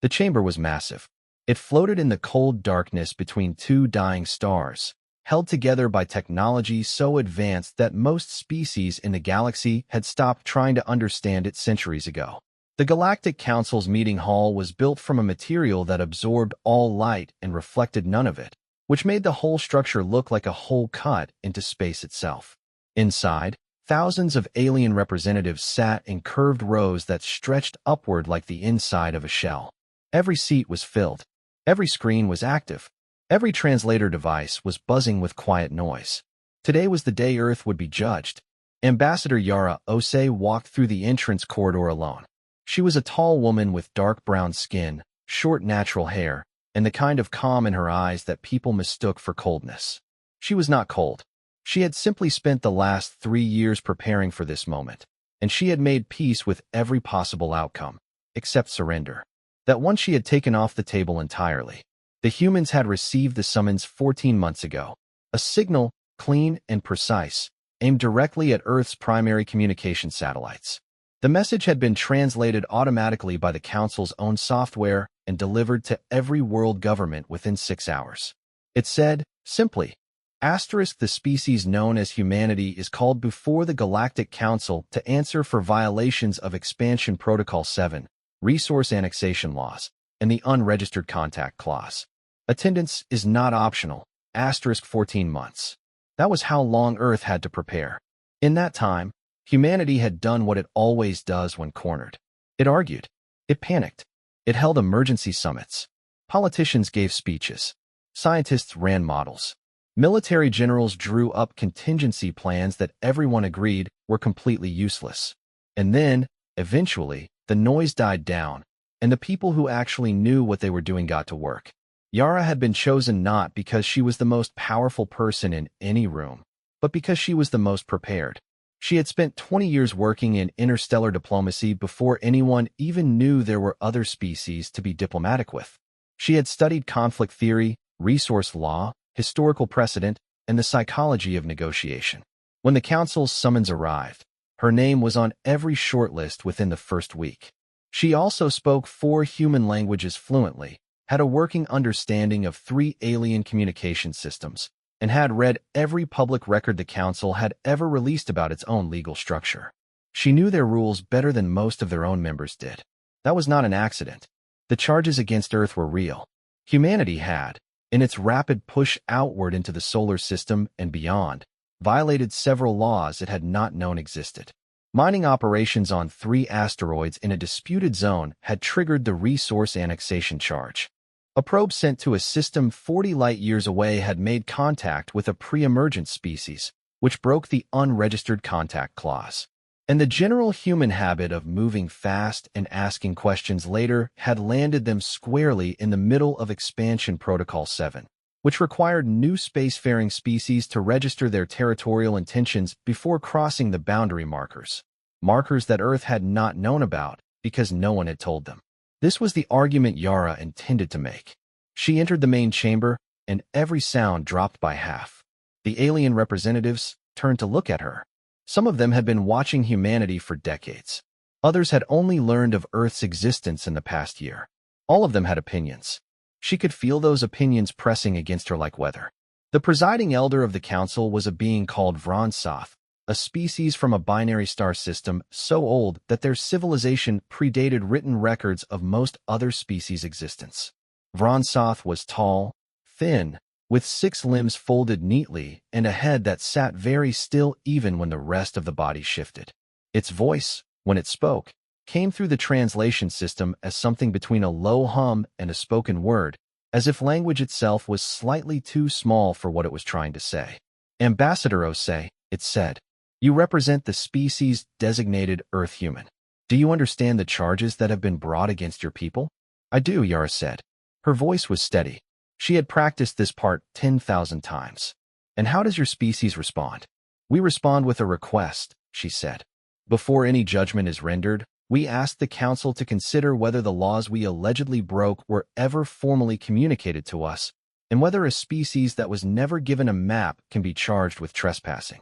The chamber was massive. It floated in the cold darkness between two dying stars, held together by technology so advanced that most species in the galaxy had stopped trying to understand it centuries ago. The Galactic Council's meeting hall was built from a material that absorbed all light and reflected none of it, which made the whole structure look like a hole cut into space itself. Inside, thousands of alien representatives sat in curved rows that stretched upward like the inside of a shell. Every seat was filled. Every screen was active. Every translator device was buzzing with quiet noise. Today was the day Earth would be judged. Ambassador Yara Ose walked through the entrance corridor alone. She was a tall woman with dark brown skin, short natural hair, and the kind of calm in her eyes that people mistook for coldness. She was not cold. She had simply spent the last 3 years preparing for this moment, and she had made peace with every possible outcome, except surrender. That one she had taken off the table entirely. The humans had received the summons 14 months ago, a signal, clean and precise, aimed directly at Earth's primary communication satellites. The message had been translated automatically by the Council's own software and delivered to every world government within 6 hours. It said, simply, the species known as humanity is called before the Galactic Council to answer for violations of Expansion Protocol 7, Resource Annexation Laws, and the Unregistered Contact Clause. Attendance is not optional, 14 months. That was how long Earth had to prepare. In that time, humanity had done what it always does when cornered. It argued. It panicked. It held emergency summits. Politicians gave speeches. Scientists ran models. Military generals drew up contingency plans that everyone agreed were completely useless. And then, eventually, the noise died down, and the people who actually knew what they were doing got to work. Yara had been chosen not because she was the most powerful person in any room, but because she was the most prepared. She had spent 20 years working in interstellar diplomacy before anyone even knew there were other species to be diplomatic with. She had studied conflict theory, resource law, historical precedent, and the psychology of negotiation. When the Council's summons arrived, her name was on every shortlist within the first week. She also spoke 4 human languages fluently, had a working understanding of 3 alien communication systems, and had read every public record the Council had ever released about its own legal structure. She knew their rules better than most of their own members did. That was not an accident. The charges against Earth were real. Humanity had, in its rapid push outward into the solar system and beyond, violated several laws it had not known existed. Mining operations on 3 asteroids in a disputed zone had triggered the resource annexation charge. A probe sent to a system 40 light-years away had made contact with a pre-emergent species, which broke the unregistered contact clause. And the general human habit of moving fast and asking questions later had landed them squarely in the middle of Expansion Protocol 7, which required new spacefaring species to register their territorial intentions before crossing the boundary markers that Earth had not known about because no one had told them. This was the argument Yara intended to make. She entered the main chamber, and every sound dropped by half. The alien representatives turned to look at her. Some of them had been watching humanity for decades. Others had only learned of Earth's existence in the past year. All of them had opinions. She could feel those opinions pressing against her like weather. The presiding elder of the Council was a being called Vronsoth, a species from a binary star system so old that their civilization predated written records of most other species' existence. Vronsoth was tall, thin, with 6 limbs folded neatly and a head that sat very still even when the rest of the body shifted. Its voice, when it spoke, came through the translation system as something between a low hum and a spoken word, as if language itself was slightly too small for what it was trying to say. Ambassador Ose, it said, you represent the species designated Earth human. Do you understand the charges that have been brought against your people? I do, Yara said. Her voice was steady. She had practiced this part 10,000 times. And how does your species respond? We respond with a request, she said. Before any judgment is rendered, we ask the Council to consider whether the laws we allegedly broke were ever formally communicated to us, and whether a species that was never given a map can be charged with trespassing.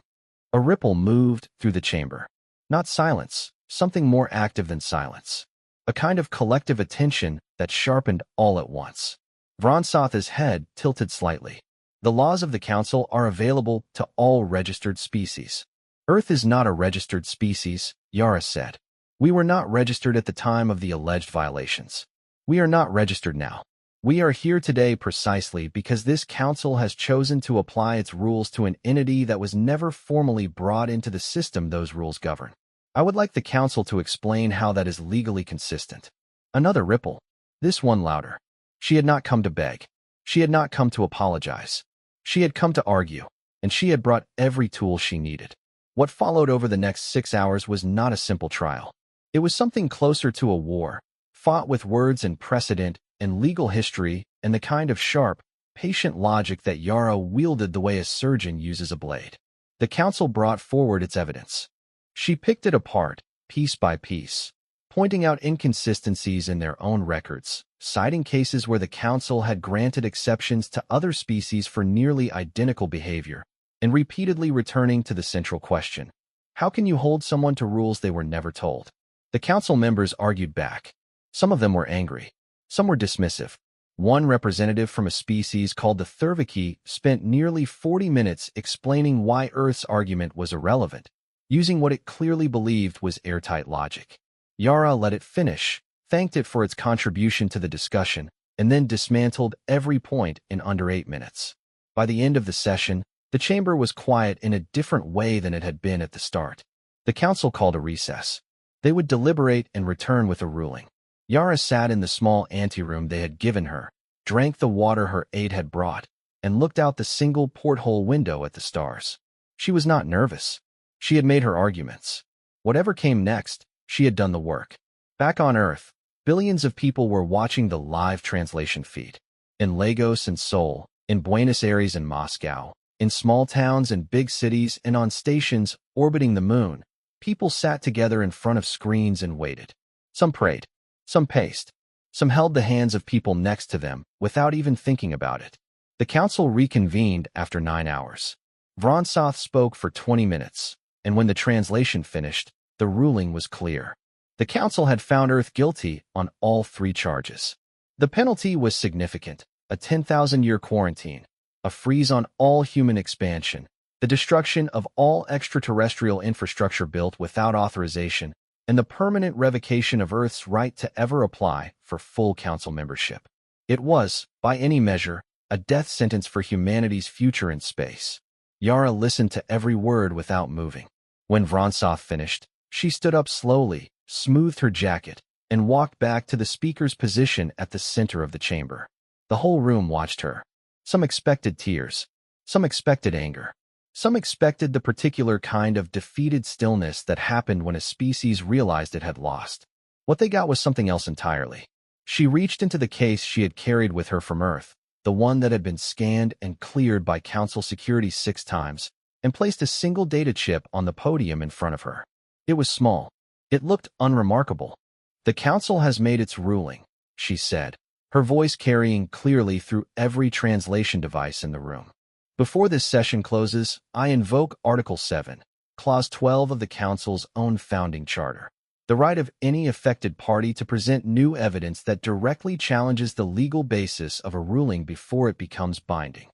A ripple moved through the chamber. Not silence, something more active than silence. a kind of collective attention that sharpened all at once. Vronsotha's head tilted slightly. The laws of the Council are available to all registered species. Earth is not a registered species, Yara said. We were not registered at the time of the alleged violations. We are not registered now. We are here today precisely because this council has chosen to apply its rules to an entity that was never formally brought into the system those rules govern. I would like the council to explain how that is legally consistent. Another ripple. This one louder. She had not come to beg. She had not come to apologize. She had come to argue, and she had brought every tool she needed. What followed over the next 6 hours was not a simple trial. It was something closer to a war, fought with words and precedent and legal history and the kind of sharp, patient logic that Yara wielded the way a surgeon uses a blade. The council brought forward its evidence. She picked it apart, piece by piece, pointing out inconsistencies in their own records, citing cases where the council had granted exceptions to other species for nearly identical behavior, and repeatedly returning to the central question: how can you hold someone to rules they were never told? The council members argued back. Some of them were angry. Some were dismissive. One representative from a species called the Thurviki spent nearly 40 minutes explaining why Earth's argument was irrelevant, using what it clearly believed was airtight logic. Yara let it finish, thanked it for its contribution to the discussion, and then dismantled every point in under 8 minutes. By the end of the session, the chamber was quiet in a different way than it had been at the start. The council called a recess. They would deliberate and return with a ruling. Yara sat in the small anteroom they had given her, drank the water her aide had brought, and looked out the single porthole window at the stars. She was not nervous. She had made her arguments. Whatever came next, she had done the work. Back on Earth, billions of people were watching the live translation feed. In Lagos and Seoul, in Buenos Aires and Moscow, in small towns and big cities and on stations orbiting the moon, people sat together in front of screens and waited. Some prayed. Some paced. Some held the hands of people next to them without even thinking about it. The council reconvened after 9 hours. Vronsoth spoke for 20 minutes, and when the translation finished, the ruling was clear. The council had found Earth guilty on all 3 charges. The penalty was significant: a 10,000-year quarantine, a freeze on all human expansion, the destruction of all extraterrestrial infrastructure built without authorization, and the permanent revocation of Earth's right to ever apply for full council membership. It was, by any measure, a death sentence for humanity's future in space. Yara listened to every word without moving. When Vronsoth finished, she stood up slowly, smoothed her jacket, and walked back to the speaker's position at the center of the chamber. The whole room watched her. Some expected tears. Some expected anger. Some expected the particular kind of defeated stillness that happened when a species realized it had lost. What they got was something else entirely. She reached into the case she had carried with her from Earth, the one that had been scanned and cleared by Council security 6 times, and placed a single data chip on the podium in front of her. It was small. It looked unremarkable. "The Council has made its ruling," she said, her voice carrying clearly through every translation device in the room. "Before this session closes, I invoke Article 7, Clause 12 of the Council's own founding charter, the right of any affected party to present new evidence that directly challenges the legal basis of a ruling before it becomes binding."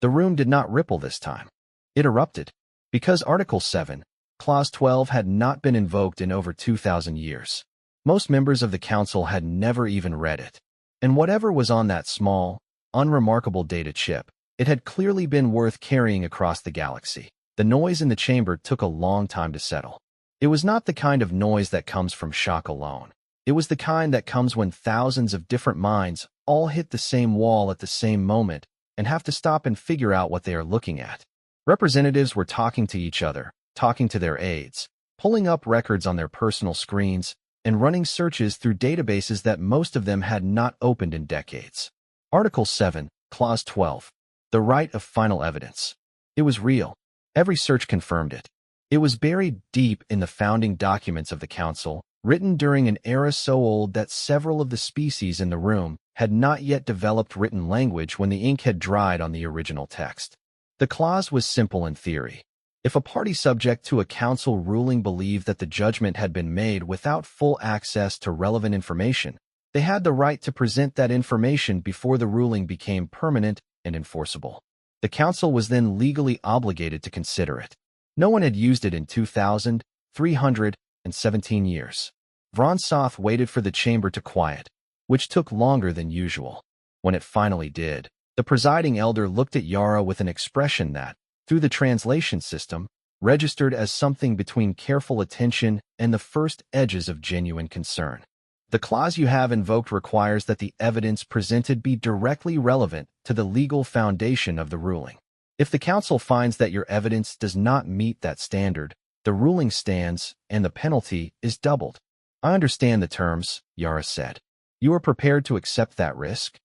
The room did not ripple this time. It erupted. Because Article 7, Clause 12 had not been invoked in over 2,000 years. Most members of the Council had never even read it. And whatever was on that small, unremarkable data chip, it had clearly been worth carrying across the galaxy. The noise in the chamber took a long time to settle. It was not the kind of noise that comes from shock alone. It was the kind that comes when thousands of different minds all hit the same wall at the same moment and have to stop and figure out what they are looking at. Representatives were talking to each other, talking to their aides, pulling up records on their personal screens, and running searches through databases that most of them had not opened in decades. Article 7, Clause 12. The right of final evidence. It was real. Every search confirmed it. It was buried deep in the founding documents of the Council, written during an era so old that several of the species in the room had not yet developed written language when the ink had dried on the original text. The clause was simple in theory. If a party subject to a council ruling believed that the judgment had been made without full access to relevant information, they had the right to present that information before the ruling became permanent and enforceable. The council was then legally obligated to consider it. No one had used it in 2,317 years. Vronsoth waited for the chamber to quiet, which took longer than usual. When it finally did, the presiding elder looked at Yara with an expression that, through the translation system, registered as something between careful attention and the first edges of genuine concern. The clause you have invoked requires that the evidence presented be directly relevant to the legal foundation of the ruling. If the council finds that your evidence does not meet that standard, the ruling stands and the penalty is doubled. I understand the terms, Yara said. You are prepared to accept that risk?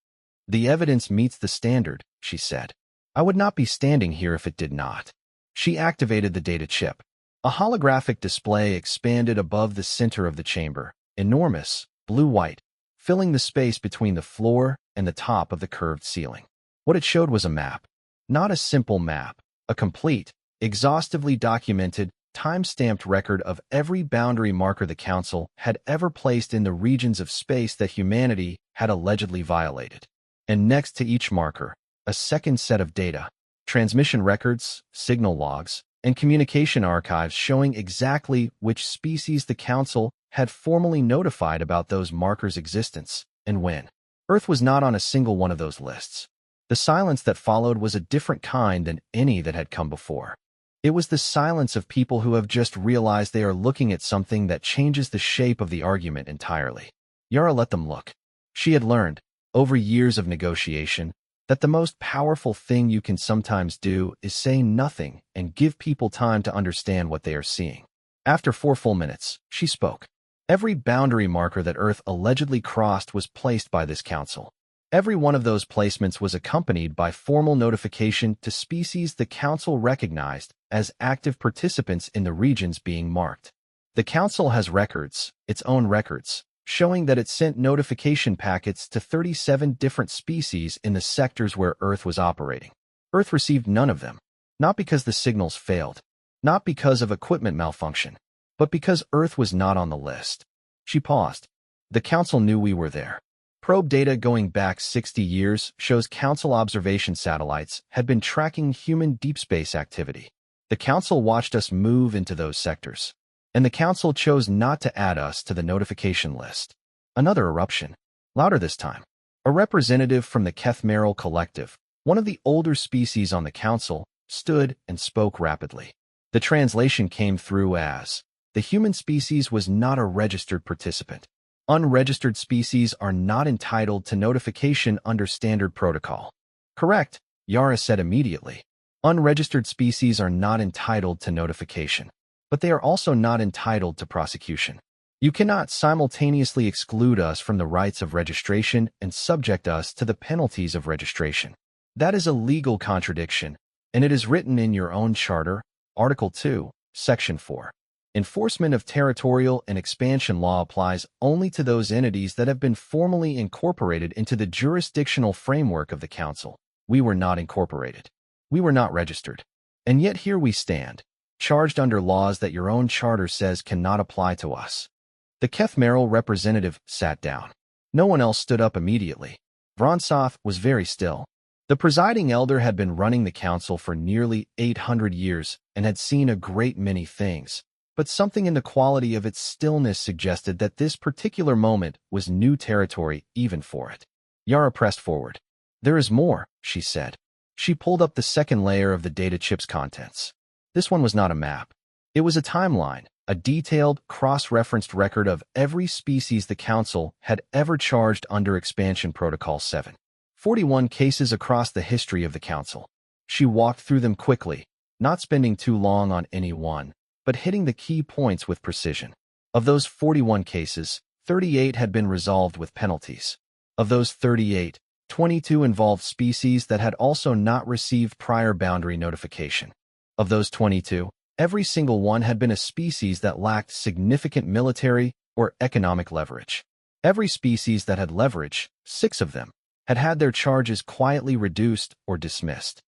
The evidence meets the standard, she said. I would not be standing here if it did not. She activated the data chip. A holographic display expanded above the center of the chamber, enormous, blue-white, filling the space between the floor and the top of the curved ceiling. What it showed was a map. Not a simple map, a complete, exhaustively documented, time-stamped record of every boundary marker the Council had ever placed in the regions of space that humanity had allegedly violated. And next to each marker, a second set of data, transmission records, signal logs, and communication archives showing exactly which species the Council had formally notified about those markers' existence and when. Earth was not on a single one of those lists. The silence that followed was a different kind than any that had come before. It was the silence of people who have just realized they are looking at something that changes the shape of the argument entirely. Yara let them look. She had learned, over years of negotiation, that the most powerful thing you can sometimes do is say nothing and give people time to understand what they are seeing. After 4 full minutes, she spoke. Every boundary marker that Earth allegedly crossed was placed by this council. Every one of those placements was accompanied by formal notification to species the Council recognized as active participants in the regions being marked. The Council has records, its own records, showing that it sent notification packets to 37 different species in the sectors where Earth was operating. Earth received none of them, not because the signals failed, not because of equipment malfunction, but because Earth was not on the list. She paused. The Council knew we were there. Probe data going back 60 years shows Council observation satellites had been tracking human deep space activity. The Council watched us move into those sectors, and the Council chose not to add us to the notification list. Another eruption, louder this time. A representative from the Kethmeral Collective, one of the older species on the Council, stood and spoke rapidly. The translation came through as, the human species was not a registered participant. Unregistered species are not entitled to notification under standard protocol. Correct, Yara said immediately. Unregistered species are not entitled to notification, but they are also not entitled to prosecution. You cannot simultaneously exclude us from the rights of registration and subject us to the penalties of registration. That is a legal contradiction, and it is written in your own charter, Article 2, Section 4. Enforcement of territorial and expansion law applies only to those entities that have been formally incorporated into the jurisdictional framework of the Council. We were not incorporated. We were not registered. And yet here we stand, charged under laws that your own charter says cannot apply to us. The Kethmeral representative sat down. No one else stood up immediately. Vronsoth was very still. The presiding elder had been running the Council for nearly 800 years and had seen a great many things. But something in the quality of its stillness suggested that this particular moment was new territory even for it. Yara pressed forward. There is more, she said. She pulled up the second layer of the data chip's contents. This one was not a map. It was a timeline, a detailed, cross-referenced record of every species the Council had ever charged under Expansion Protocol 7. 41 cases across the history of the Council. She walked through them quickly, not spending too long on any one, but hitting the key points with precision. Of those 41 cases, 38 had been resolved with penalties. Of those 38, 22 involved species that had also not received prior boundary notification. Of those 22, every single one had been a species that lacked significant military or economic leverage. Every species that had leverage, 6 of them, had had their charges quietly reduced or dismissed.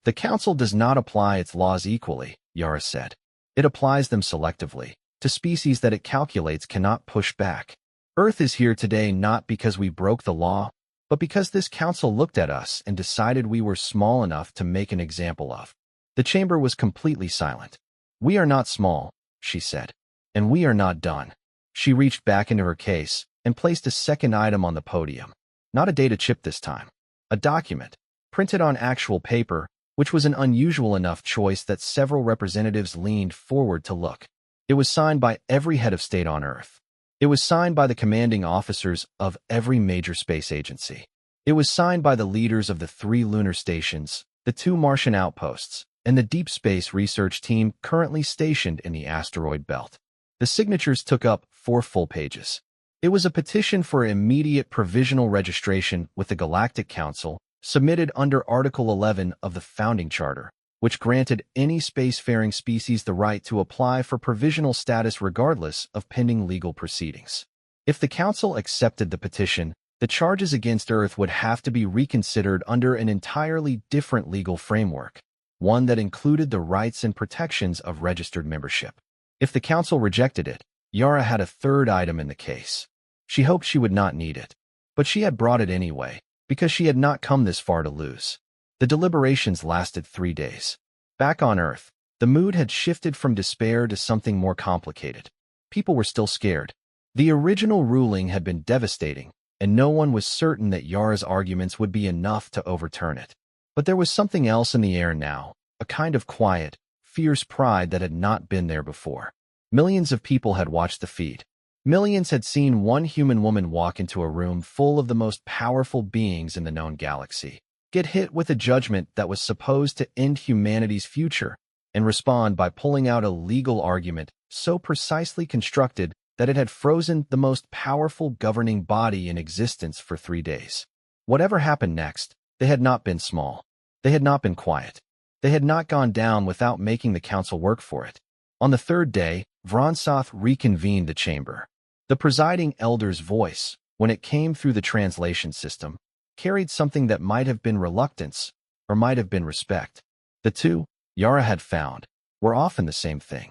The Council does not apply its laws equally, Yara said. It applies them selectively, to species that it calculates cannot push back. Earth is here today not because we broke the law, but because this council looked at us and decided we were small enough to make an example of. The chamber was completely silent. We are not small, she said. And we are not done. She reached back into her case and placed a second item on the podium. Not a data chip this time. A document, printed on actual paper, which was an unusual enough choice that several representatives leaned forward to look. It was signed by every head of state on Earth. It was signed by the commanding officers of every major space agency. It was signed by the leaders of the 3 lunar stations, the 2 Martian outposts, and the deep space research team currently stationed in the asteroid belt. The signatures took up 4 full pages. It was a petition for immediate provisional registration with the Galactic Council, submitted under Article 11 of the Founding Charter, which granted any spacefaring species the right to apply for provisional status regardless of pending legal proceedings. If the Council accepted the petition, the charges against Earth would have to be reconsidered under an entirely different legal framework, one that included the rights and protections of registered membership. If the Council rejected it, Yara had a third item in the case. She hoped she would not need it, but she had brought it anyway, because she had not come this far to lose. The deliberations lasted 3 days. Back on Earth, the mood had shifted from despair to something more complicated. People were still scared. The original ruling had been devastating, and no one was certain that Yara's arguments would be enough to overturn it. But there was something else in the air now, a kind of quiet, fierce pride that had not been there before. Millions of people had watched the feed. Millions had seen one human woman walk into a room full of the most powerful beings in the known galaxy, get hit with a judgment that was supposed to end humanity's future, and respond by pulling out a legal argument so precisely constructed that it had frozen the most powerful governing body in existence for 3 days. Whatever happened next, they had not been small. They had not been quiet. They had not gone down without making the council work for it. On the 3rd day, Vronsoth reconvened the chamber. The presiding elder's voice, when it came through the translation system, carried something that might have been reluctance or might have been respect. The two, Yara had found, were often the same thing.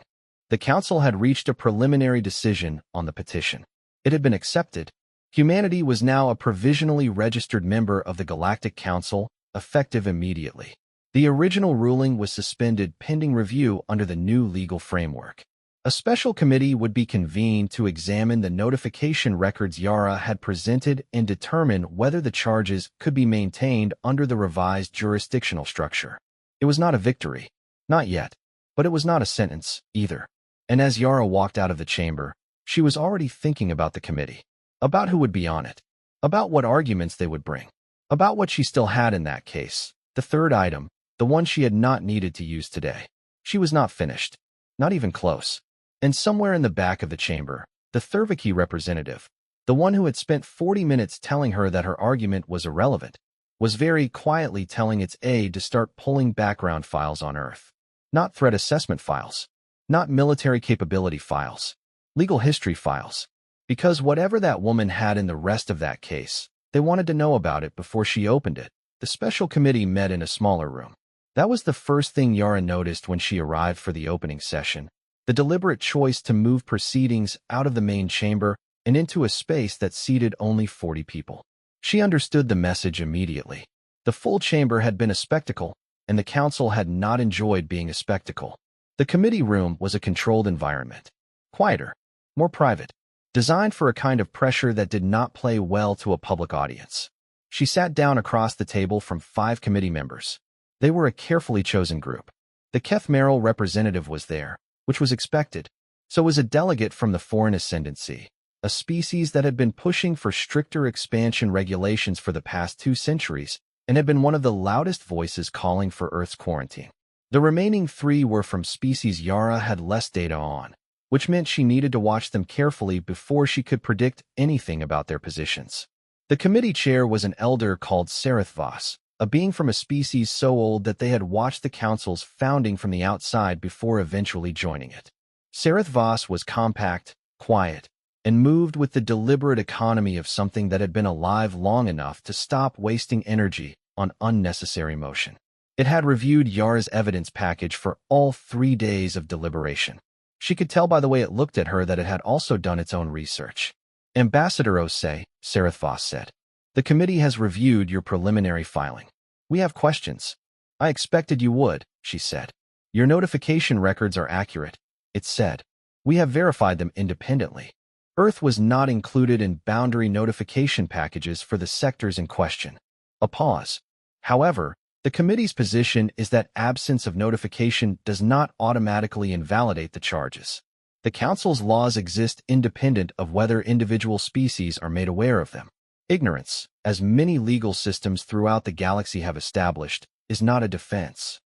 The council had reached a preliminary decision on the petition. It had been accepted. Humanity was now a provisionally registered member of the Galactic Council, effective immediately. The original ruling was suspended pending review under the new legal framework. A special committee would be convened to examine the notification records Yara had presented and determine whether the charges could be maintained under the revised jurisdictional structure. It was not a victory. Not yet. But it was not a sentence, either. And as Yara walked out of the chamber, she was already thinking about the committee. About who would be on it. About what arguments they would bring. About what she still had in that case. The third item, the one she had not needed to use today. She was not finished. Not even close. And somewhere in the back of the chamber, the Thurviki representative, the one who had spent 40 minutes telling her that her argument was irrelevant, was very quietly telling its aide to start pulling background files on Earth. Not threat assessment files. Not military capability files. Legal history files. Because whatever that woman had in the rest of that case, they wanted to know about it before she opened it. The special committee met in a smaller room. That was the first thing Yara noticed when she arrived for the opening session. The deliberate choice to move proceedings out of the main chamber and into a space that seated only 40 people. She understood the message immediately. The full chamber had been a spectacle, and the council had not enjoyed being a spectacle. The committee room was a controlled environment. Quieter, more private, designed for a kind of pressure that did not play well to a public audience. She sat down across the table from 5 committee members. They were a carefully chosen group. The Keth Merrill representative was there, which was expected. So was a delegate from the foreign ascendancy, a species that had been pushing for stricter expansion regulations for the past 2 centuries and had been one of the loudest voices calling for Earth's quarantine. The remaining 3 were from species Yara had less data on, which meant she needed to watch them carefully before she could predict anything about their positions. The committee chair was an elder called Sareth Voss, a being from a species so old that they had watched the council's founding from the outside before eventually joining it. Sareth Voss was compact, quiet, and moved with the deliberate economy of something that had been alive long enough to stop wasting energy on unnecessary motion. It had reviewed Yara's evidence package for all 3 days of deliberation. She could tell by the way it looked at her that it had also done its own research. Ambassador Osei, Sareth said, the committee has reviewed your preliminary filing. We have questions. I expected you would, she said. Your notification records are accurate, it said. We have verified them independently. Earth was not included in boundary notification packages for the sectors in question. A pause. However, the committee's position is that absence of notification does not automatically invalidate the charges. The Council's laws exist independent of whether individual species are made aware of them. Ignorance, as many legal systems throughout the galaxy have established, is not a defense.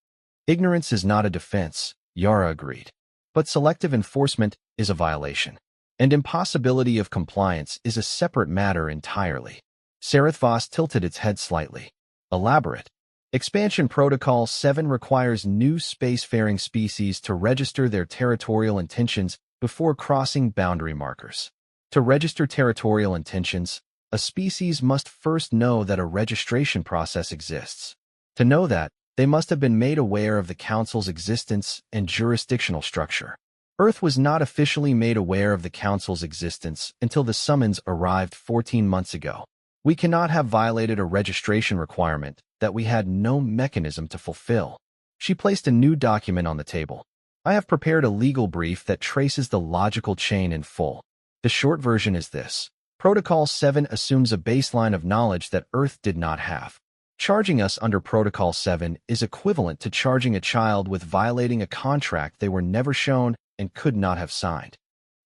Ignorance is not a defense, Yara agreed. But selective enforcement is a violation. And impossibility of compliance is a separate matter entirely. Sareth tilted its head slightly. Elaborate. Expansion Protocol 7 requires new spacefaring species to register their territorial intentions before crossing boundary markers. To register territorial intentions, a species must first know that a registration process exists. To know that, they must have been made aware of the Council's existence and jurisdictional structure. Earth was not officially made aware of the Council's existence until the summons arrived 14 months ago. We cannot have violated a registration requirement that we had no mechanism to fulfill. She placed a new document on the table. I have prepared a legal brief that traces the logical chain in full. The short version is this. Protocol 7 assumes a baseline of knowledge that Earth did not have. Charging us under Protocol 7 is equivalent to charging a child with violating a contract they were never shown and could not have signed.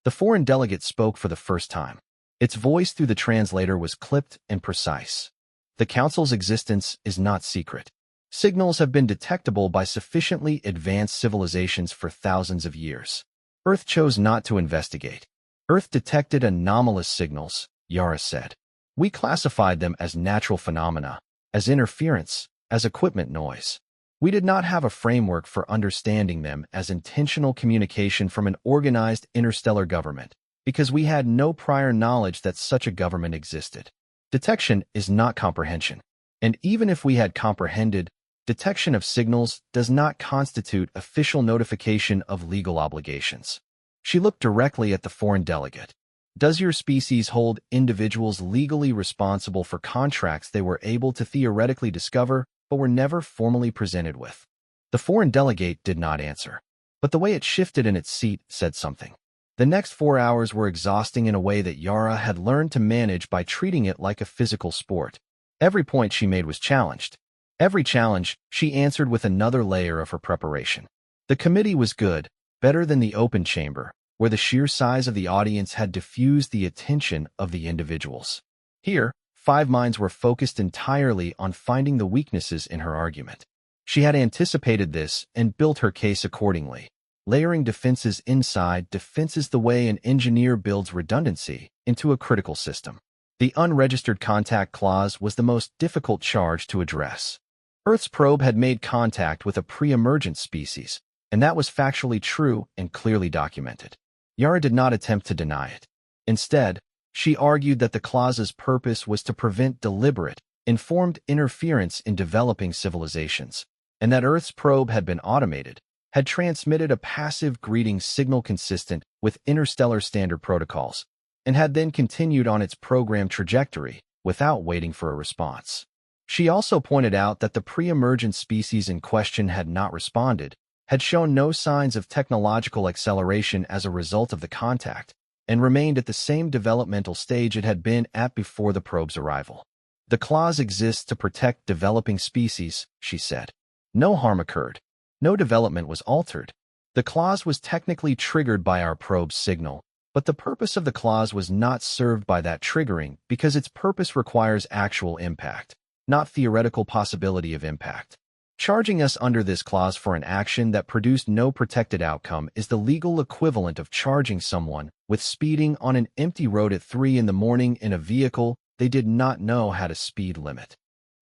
The foreign delegate spoke for the first time. Its voice through the translator was clipped and precise. The Council's existence is not secret. Signals have been detectable by sufficiently advanced civilizations for thousands of years. Earth chose not to investigate. Earth detected anomalous signals, Yara said. We classified them as natural phenomena, as interference, as equipment noise. We did not have a framework for understanding them as intentional communication from an organized interstellar government, because we had no prior knowledge that such a government existed. Detection is not comprehension, and even if we had comprehended, detection of signals does not constitute official notification of legal obligations. She looked directly at the foreign delegate. Does your species hold individuals legally responsible for contracts they were able to theoretically discover but were never formally presented with? The foreign delegate did not answer, but the way it shifted in its seat said something. The next 4 hours were exhausting in a way that Yara had learned to manage by treating it like a physical sport. Every point she made was challenged. Every challenge, she answered with another layer of her preparation. The committee was good, better than the open chamber, where the sheer size of the audience had diffused the attention of the individuals. Here, 5 minds were focused entirely on finding the weaknesses in her argument. She had anticipated this and built her case accordingly, layering defenses inside defenses the way an engineer builds redundancy into a critical system. The unregistered contact clause was the most difficult charge to address. Earth's probe had made contact with a pre-emergent species, and that was factually true and clearly documented. Yara did not attempt to deny it. Instead, she argued that the clause's purpose was to prevent deliberate, informed interference in developing civilizations, and that Earth's probe had been automated, had transmitted a passive greeting signal consistent with interstellar standard protocols, and had then continued on its program trajectory without waiting for a response. She also pointed out that the pre-emergent species in question had not responded, had shown no signs of technological acceleration as a result of the contact, and remained at the same developmental stage it had been at before the probe's arrival. The clause exists to protect developing species, she said. No harm occurred. No development was altered. The clause was technically triggered by our probe's signal, but the purpose of the clause was not served by that triggering because its purpose requires actual impact, not theoretical possibility of impact. Charging us under this clause for an action that produced no protected outcome is the legal equivalent of charging someone with speeding on an empty road at 3 in the morning in a vehicle they did not know had a speed limit.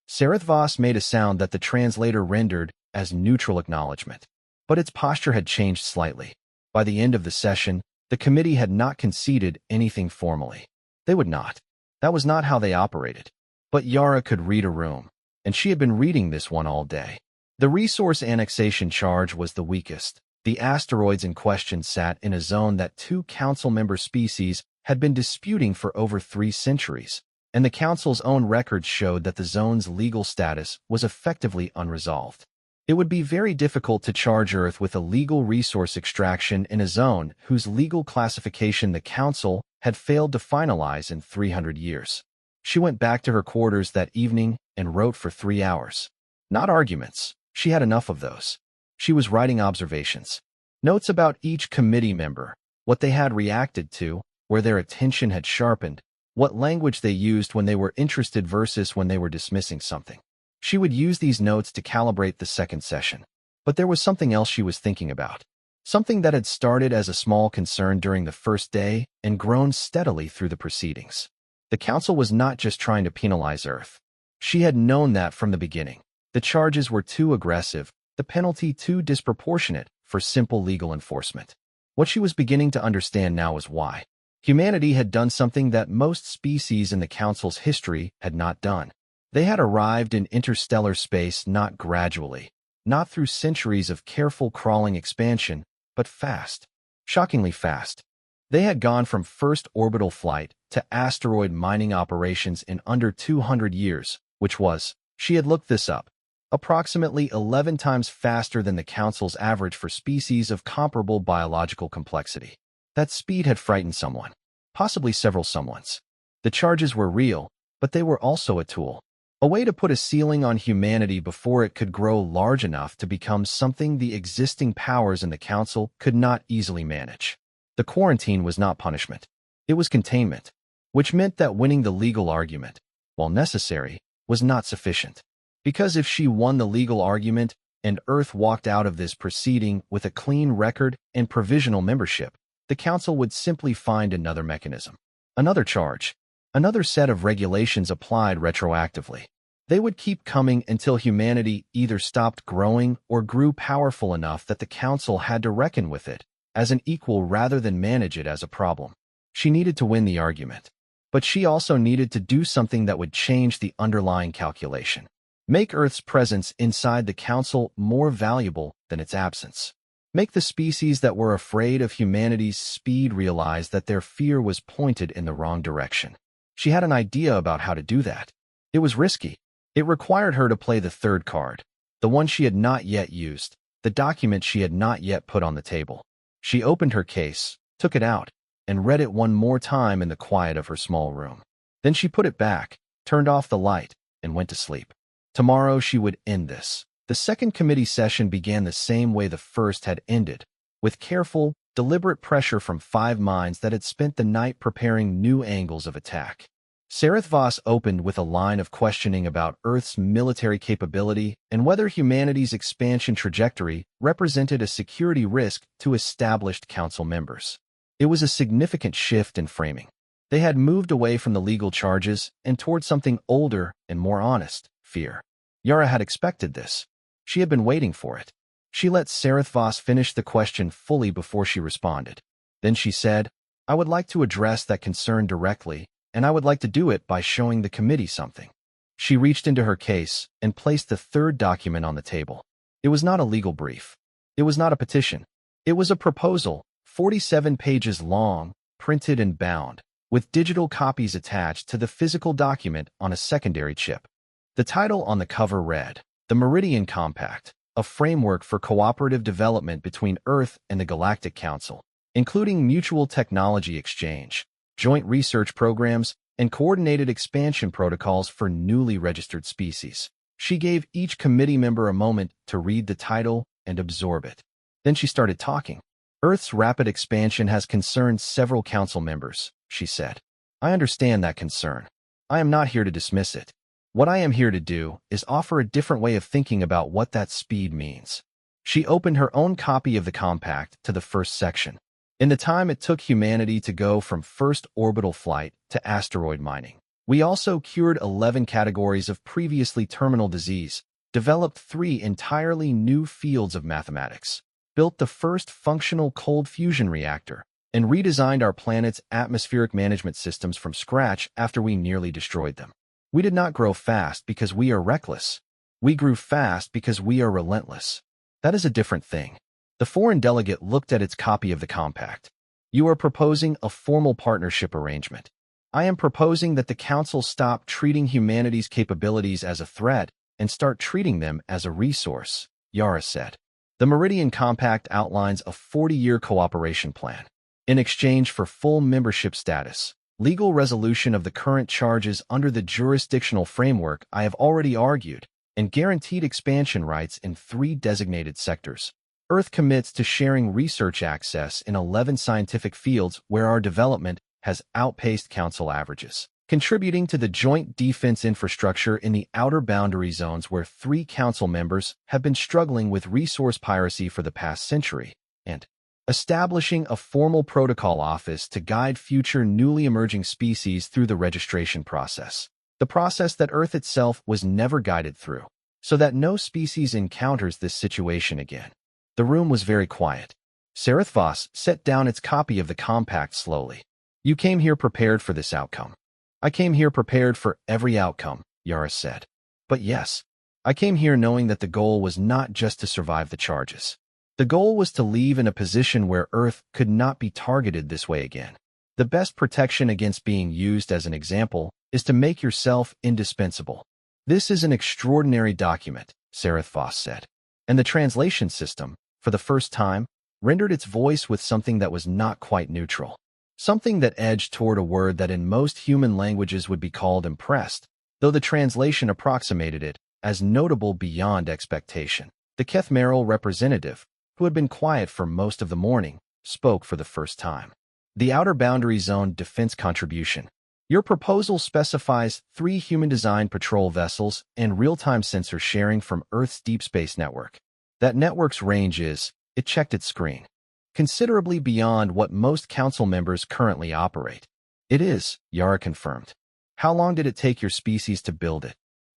Sareth made a sound that the translator rendered as neutral acknowledgement, but its posture had changed slightly. By the end of the session, the committee had not conceded anything formally. They would not. That was not how they operated. But Yara could read a room, and she had been reading this one all day. The resource annexation charge was the weakest. The asteroids in question sat in a zone that two council member species had been disputing for over 3 centuries, and the council's own records showed that the zone's legal status was effectively unresolved. It would be very difficult to charge Earth with illegal resource extraction in a zone whose legal classification the council had failed to finalize in 300 years. She went back to her quarters that evening and wrote for 3 hours. Not arguments. She had enough of those. She was writing observations. Notes about each committee member, what they had reacted to, where their attention had sharpened, what language they used when they were interested versus when they were dismissing something. She would use these notes to calibrate the second session. But there was something else she was thinking about. Something that had started as a small concern during the first day and grown steadily through the proceedings. The council was not just trying to penalize Earth. She had known that from the beginning. The charges were too aggressive, the penalty too disproportionate for simple legal enforcement. What she was beginning to understand now was why. Humanity had done something that most species in the council's history had not done. They had arrived in interstellar space not gradually, not through centuries of careful crawling expansion, but fast. Shockingly fast. They had gone from first orbital flight to asteroid mining operations in under 200 years, which was, she had looked this up, approximately 11 times faster than the Council's average for species of comparable biological complexity. That speed had frightened someone, possibly several someones. The charges were real, but they were also a tool, a way to put a ceiling on humanity before it could grow large enough to become something the existing powers in the Council could not easily manage. The quarantine was not punishment. It was containment, which meant that winning the legal argument, while necessary, was not sufficient. Because if she won the legal argument and Earth walked out of this proceeding with a clean record and provisional membership, the Council would simply find another mechanism, another charge, another set of regulations applied retroactively. They would keep coming until humanity either stopped growing or grew powerful enough that the Council had to reckon with it as an equal rather than manage it as a problem. She needed to win the argument, but she also needed to do something that would change the underlying calculation. Make Earth's presence inside the Council more valuable than its absence. Make the species that were afraid of humanity's speed realize that their fear was pointed in the wrong direction. She had an idea about how to do that. It was risky. It required her to play the third card, the one she had not yet used, the document she had not yet put on the table. She opened her case, took it out, and read it one more time in the quiet of her small room. Then she put it back, turned off the light, and went to sleep. Tomorrow she would end this. The second committee session began the same way the first had ended, with careful, deliberate pressure from 5 minds that had spent the night preparing new angles of attack. Sareth Voss opened with a line of questioning about Earth's military capability and whether humanity's expansion trajectory represented a security risk to established council members. It was a significant shift in framing. They had moved away from the legal charges and toward something older and more honest, fear. Yara had expected this. She had been waiting for it. She let Sareth Voss finish the question fully before she responded. Then she said, "I would like to address that concern directly, and I would like to do it by showing the committee something." She reached into her case and placed the third document on the table. It was not a legal brief. It was not a petition. It was a proposal, 47 pages long, printed and bound, with digital copies attached to the physical document on a secondary chip. The title on the cover read, "The Meridian Compact, a framework for cooperative development between Earth and the Galactic Council, including mutual technology exchange, joint research programs, and coordinated expansion protocols for newly registered species." She gave each committee member a moment to read the title and absorb it. Then she started talking. "Earth's rapid expansion has concerned several council members," she said. "I understand that concern. I am not here to dismiss it. What I am here to do is offer a different way of thinking about what that speed means." She opened her own copy of the compact to the first section. In the time it took humanity to go from first orbital flight to asteroid mining, we also cured 11 categories of previously terminal disease, developed 3 entirely new fields of mathematics, built the first functional cold fusion reactor, and redesigned our planet's atmospheric management systems from scratch after we nearly destroyed them. We did not grow fast because we are reckless. We grew fast because we are relentless. That is a different thing. The foreign delegate looked at its copy of the compact. You are proposing a formal partnership arrangement. I am proposing that the Council stop treating humanity's capabilities as a threat and start treating them as a resource, Yara said. The Meridian Compact outlines a 40-year cooperation plan. In exchange for full membership status, legal resolution of the current charges under the jurisdictional framework I have already argued, and guaranteed expansion rights in 3 designated sectors. Earth commits to sharing research access in 11 scientific fields where our development has outpaced Council averages, contributing to the joint defense infrastructure in the outer boundary zones where 3 Council members have been struggling with resource piracy for the past century, and establishing a formal protocol office to guide future newly emerging species through the registration process, the process that Earth itself was never guided through, so that no species encounters this situation again. The room was very quiet. Sareth Voss set down its copy of the compact slowly. You came here prepared for this outcome. I came here prepared for every outcome, Yara said. But yes, I came here knowing that the goal was not just to survive the charges. The goal was to leave in a position where Earth could not be targeted this way again. The best protection against being used as an example is to make yourself indispensable. This is an extraordinary document, Sareth Voss said. And the translation system, for the first time, rendered its voice with something that was not quite neutral. Something that edged toward a word that in most human languages would be called impressed, though the translation approximated it as notable beyond expectation. The Keth Merrill representative, who had been quiet for most of the morning, spoke for the first time. The Outer Boundary Zone Defense Contribution. Your proposal specifies 3 human-designed patrol vessels and real-time sensor sharing from Earth's deep space network. That network's range is, it checked its screen, considerably beyond what most Council members currently operate. It is, Yara confirmed. How long did it take your species to build it?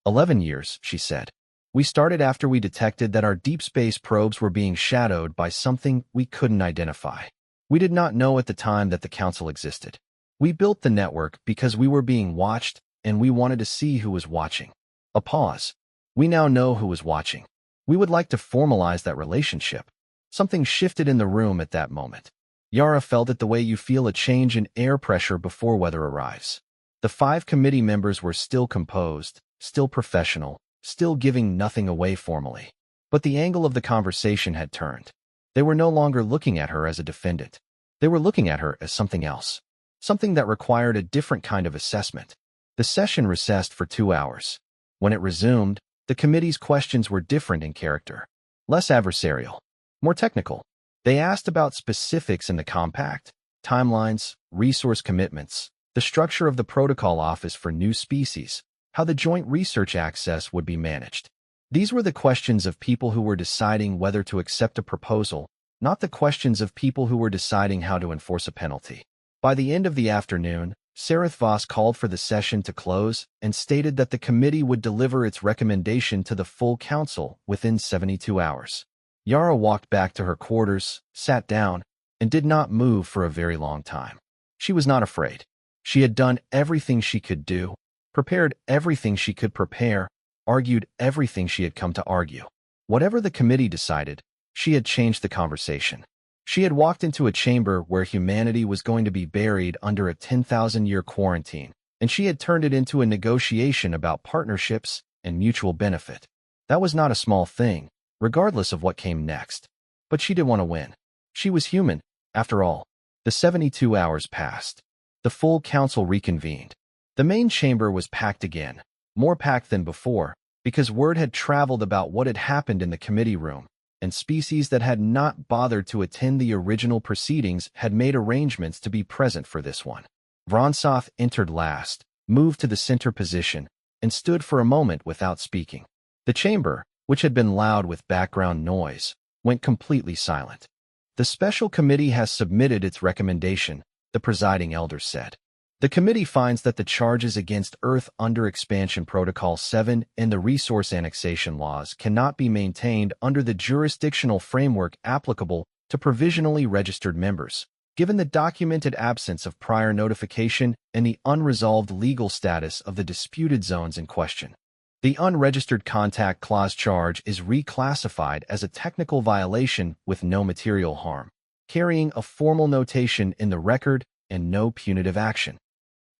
11 years, she said. We started after we detected that our deep space probes were being shadowed by something we couldn't identify. We did not know at the time that the Council existed. We built the network because we were being watched and we wanted to see who was watching. A pause. We now know who was watching. We would like to formalize that relationship. Something shifted in the room at that moment. Yara felt it the way you feel a change in air pressure before weather arrives. The 5 committee members were still composed, still professional, still giving nothing away formally. But the angle of the conversation had turned. They were no longer looking at her as a defendant. They were looking at her as something else. Something that required a different kind of assessment. The session recessed for 2 hours. When it resumed, the committee's questions were different in character. Less adversarial. More technical. They asked about specifics in the compact, timelines, resource commitments, the structure of the protocol office for new species, how the joint research access would be managed. These were the questions of people who were deciding whether to accept a proposal, not the questions of people who were deciding how to enforce a penalty. By the end of the afternoon, Sareth Voss called for the session to close and stated that the committee would deliver its recommendation to the full Council within 72 hours. Yara walked back to her quarters, sat down, and did not move for a very long time. She was not afraid. She had done everything she could do, prepared everything she could prepare, argued everything she had come to argue. Whatever the committee decided, she had changed the conversation. She had walked into a chamber where humanity was going to be buried under a 10,000-year quarantine, and she had turned it into a negotiation about partnerships and mutual benefit. That was not a small thing, regardless of what came next. But she did want to win. She was human, after all. The 72 hours passed. The full Council reconvened. The main chamber was packed again, more packed than before, because word had traveled about what had happened in the committee room, and species that had not bothered to attend the original proceedings had made arrangements to be present for this one. Vronsoth entered last, moved to the center position, and stood for a moment without speaking. The chamber, which had been loud with background noise, went completely silent. The special committee has submitted its recommendation, the presiding elder said. The committee finds that the charges against Earth under Expansion Protocol 7 and the resource annexation laws cannot be maintained under the jurisdictional framework applicable to provisionally registered members, given the documented absence of prior notification and the unresolved legal status of the disputed zones in question. The unregistered contact clause charge is reclassified as a technical violation with no material harm, carrying a formal notation in the record and no punitive action.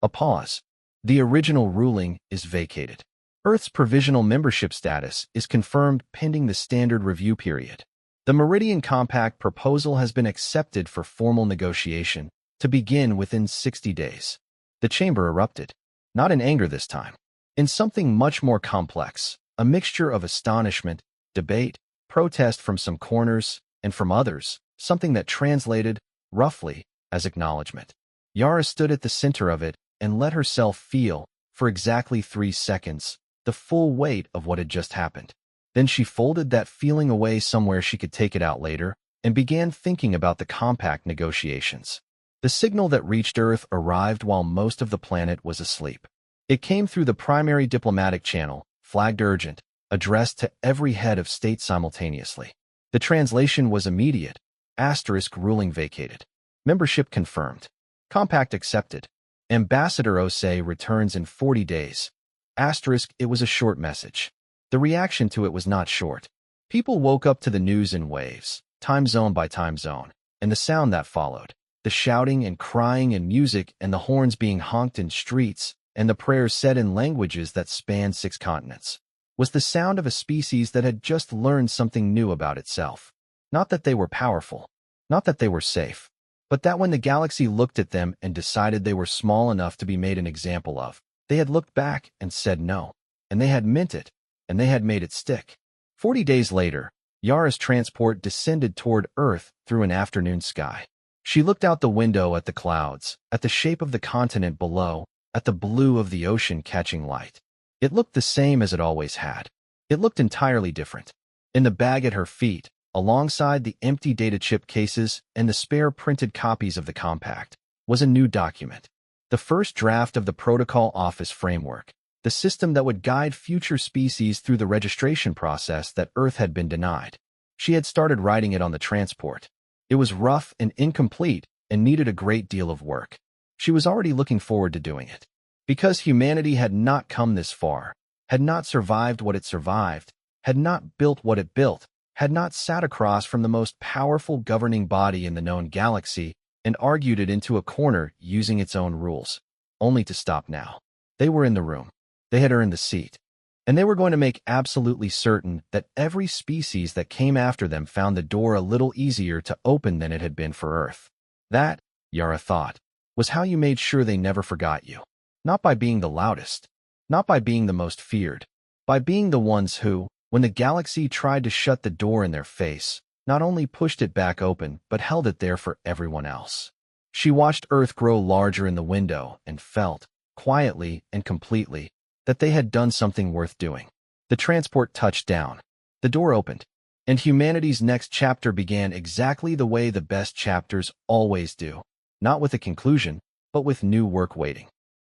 A pause. The original ruling is vacated. Earth's provisional membership status is confirmed pending the standard review period. The Meridian Compact proposal has been accepted for formal negotiation to begin within 60 days. The chamber erupted, not in anger this time, in something much more complex, a mixture of astonishment, debate, protest from some corners, and from others, something that translated, roughly, as acknowledgement. Yara stood at the center of it and let herself feel, for exactly 3 seconds, the full weight of what had just happened. Then she folded that feeling away somewhere she could take it out later and began thinking about the compact negotiations. The signal that reached Earth arrived while most of the planet was asleep. It came through the primary diplomatic channel, flagged urgent, addressed to every head of state simultaneously. The translation was immediate. Asterisk ruling vacated. Membership confirmed. Compact accepted. Ambassador Osei returns in 40 days. Asterisk, it was a short message. The reaction to it was not short. People woke up to the news in waves, time zone by time zone, and the sound that followed, the shouting and crying and music and the horns being honked in streets and the prayers said in languages that spanned 6 continents, was the sound of a species that had just learned something new about itself. Not that they were powerful, not that they were safe, but that when the galaxy looked at them and decided they were small enough to be made an example of, they had looked back and said no, and they had meant it, and they had made it stick. 40 days later, Yara's transport descended toward Earth through an afternoon sky. She looked out the window at the clouds, at the shape of the continent below, at the blue of the ocean catching light. It looked the same as it always had. It looked entirely different. In the bag at her feet, alongside the empty data chip cases and the spare printed copies of the compact, was a new document. The first draft of the Protocol Office Framework, the system that would guide future species through the registration process that Earth had been denied. She had started writing it on the transport. It was rough and incomplete and needed a great deal of work. She was already looking forward to doing it. Because humanity had not come this far, had not survived what it survived, had not built what it built, had not sat across from the most powerful governing body in the known galaxy and argued it into a corner using its own rules, only to stop now. They were in the room. They had earned the seat. And they were going to make absolutely certain that every species that came after them found the door a little easier to open than it had been for Earth. That, Yara thought, was how you made sure they never forgot you. Not by being the loudest, not by being the most feared, by being the ones who, when the galaxy tried to shut the door in their face, not only pushed it back open but held it there for everyone else. She watched Earth grow larger in the window and felt, quietly and completely, that they had done something worth doing. The transport touched down. The door opened, and humanity's next chapter began exactly the way the best chapters always do, not with a conclusion, but with new work waiting.